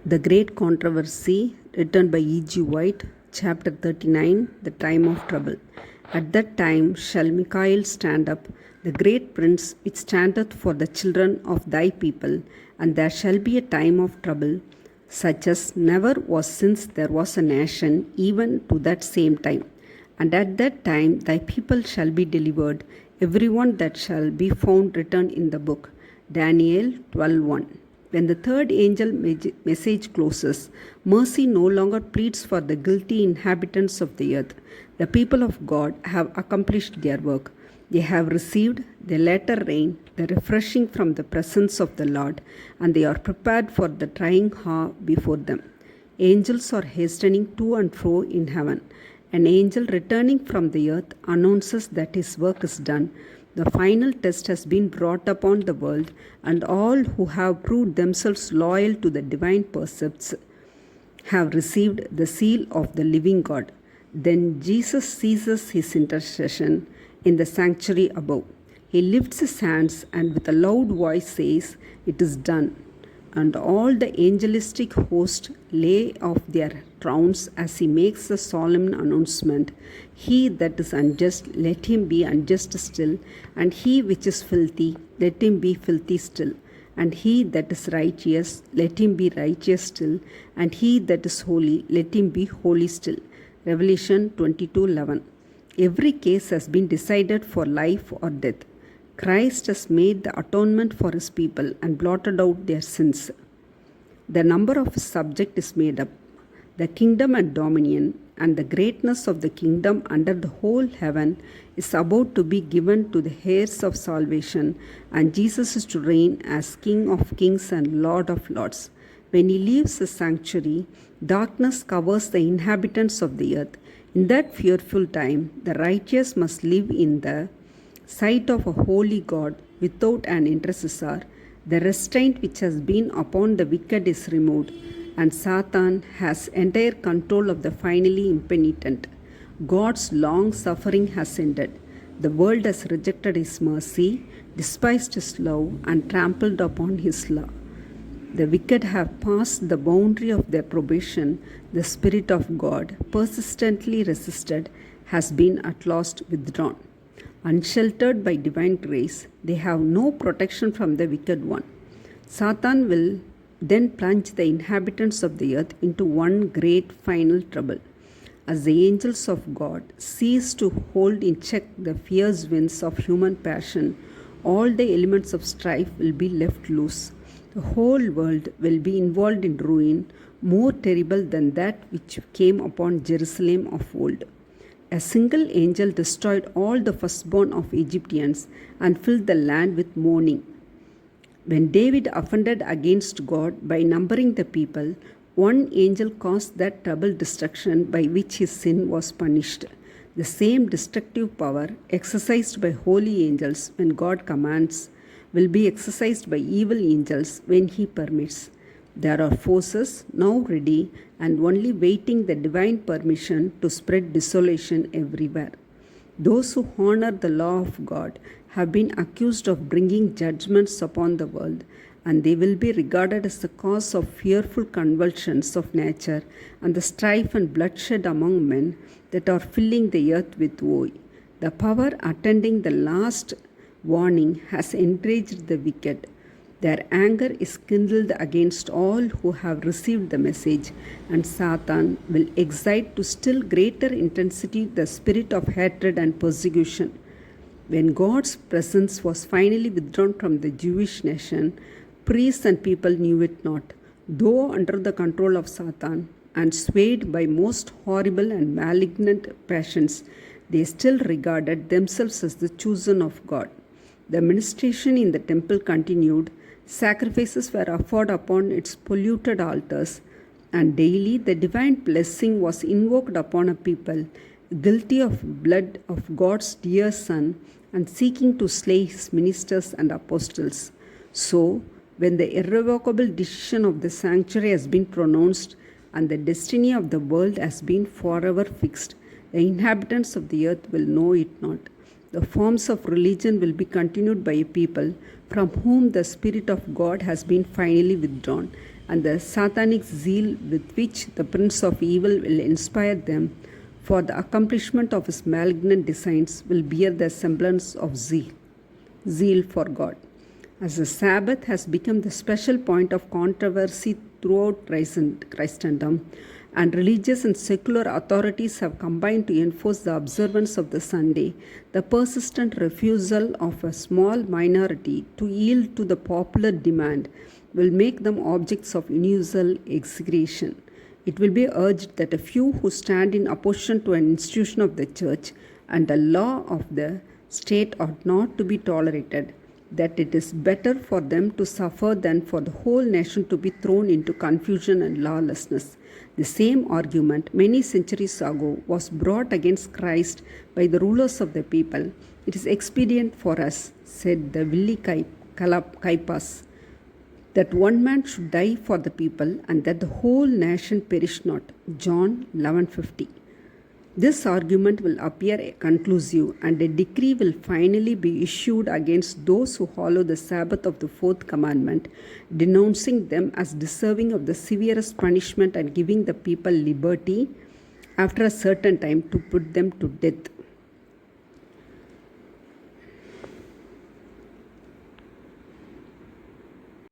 The Great Controversy, written by E.G. White, chapter 39, The Time of Trouble. At that time shall Michael stand up, the great prince which standeth for the children of thy people, and there shall be a time of trouble, such as never was since there was a nation, even to that same time. And at that time thy people shall be delivered, every one that shall be found written in the book. Daniel 12:1. When the third angel message closes, mercy no longer pleads for the guilty inhabitants of the earth. The people of God have accomplished their work. They have received the latter rain, the refreshing from the presence of the Lord, and they are prepared for the trying hour before them. Angels are hastening to and fro in heaven. An angel returning from the earth announces that his work is done. The final test has been brought upon the world, and all who have proved themselves loyal to the divine precepts have received the seal of the living God. Then Jesus ceases his intercession in the sanctuary above. He lifts his hands and with a loud voice says, "It is done." And all the angelistic host lay off their crowns as he makes the solemn announcement, "He that is unjust, let him be unjust still, and he which is filthy, let him be filthy still, and he that is righteous, let him be righteous still, and he that is holy, let him be holy still." Revelation 22:11. Every case has been decided for life or death. Christ has made the atonement for his people and blotted out their sins. The number of his subjects is made up. The kingdom and dominion and the greatness of the kingdom under the whole heaven is about to be given to the heirs of salvation, and Jesus is to reign as King of kings and Lord of lords. When he leaves the sanctuary, darkness covers the inhabitants of the earth. In that fearful time, the righteous must live in the sight of a holy God without an intercessor. The restraint which has been upon the wicked is removed, and Satan has entire control of the finally impenitent. God's long suffering has ended. The world has rejected his mercy, despised his love, and trampled upon his law. The wicked have passed the boundary of their probation. The Spirit of God, persistently resisted, has been at last withdrawn. Unsheltered by divine grace, they have no protection from the wicked one. Satan will then plunge the inhabitants of the earth into one great final trouble. As the angels of God cease to hold in check the fierce winds of human passion, all the elements of strife will be left loose. The whole world will be involved in ruin, more terrible than that which came upon Jerusalem of old. A single angel destroyed all the firstborn of Egyptians and filled the land with mourning. When David offended against God by numbering the people, one angel caused that double destruction by which his sin was punished. The same destructive power exercised by holy angels when God commands will be exercised by evil angels when he permits. There are forces now ready and only waiting the divine permission to spread desolation everywhere. Those who honor the law of God have been accused of bringing judgments upon the world, and they will be regarded as the cause of fearful convulsions of nature and the strife and bloodshed among men that are filling the earth with woe. The power attending the last warning has enraged the wicked. Their anger is kindled against all who have received the message, and Satan will excite to still greater intensity the spirit of hatred and persecution. When God's presence was finally withdrawn from the Jewish nation, priests and people knew it not. Though under the control of Satan and swayed by most horrible and malignant passions, they still regarded themselves as the chosen of God. The ministration in the temple continued. Sacrifices were offered upon its polluted altars, and daily the divine blessing was invoked upon a people guilty of blood of God's dear Son and seeking to slay his ministers and apostles. So, when the irrevocable decision of the sanctuary has been pronounced and the destiny of the world has been forever fixed, the inhabitants of the earth will know it not. The forms of religion will be continued by a people from whom the Spirit of God has been finally withdrawn, and the satanic zeal with which the prince of evil will inspire them for the accomplishment of his malignant designs will bear the semblance of zeal for God. As the Sabbath has become the special point of controversy throughout Christendom, and religious and secular authorities have combined to enforce the observance of the Sunday, the persistent refusal of a small minority to yield to the popular demand will make them objects of universal execration. It will be urged that a few who stand in opposition to an institution of the Church and the law of the state ought not to be tolerated, that it is better for them to suffer than for the whole nation to be thrown into confusion and lawlessness. The same argument many centuries ago was brought against Christ by the rulers of the people. It is expedient for us, said the wily Caiaphas, that one man should die for the people and that the whole nation perish not. John 11:50. This argument will appear conclusive, and a decree will finally be issued against those who follow the Sabbath of the fourth commandment, denouncing them as deserving of the severest punishment and giving the people liberty after a certain time to put them to death.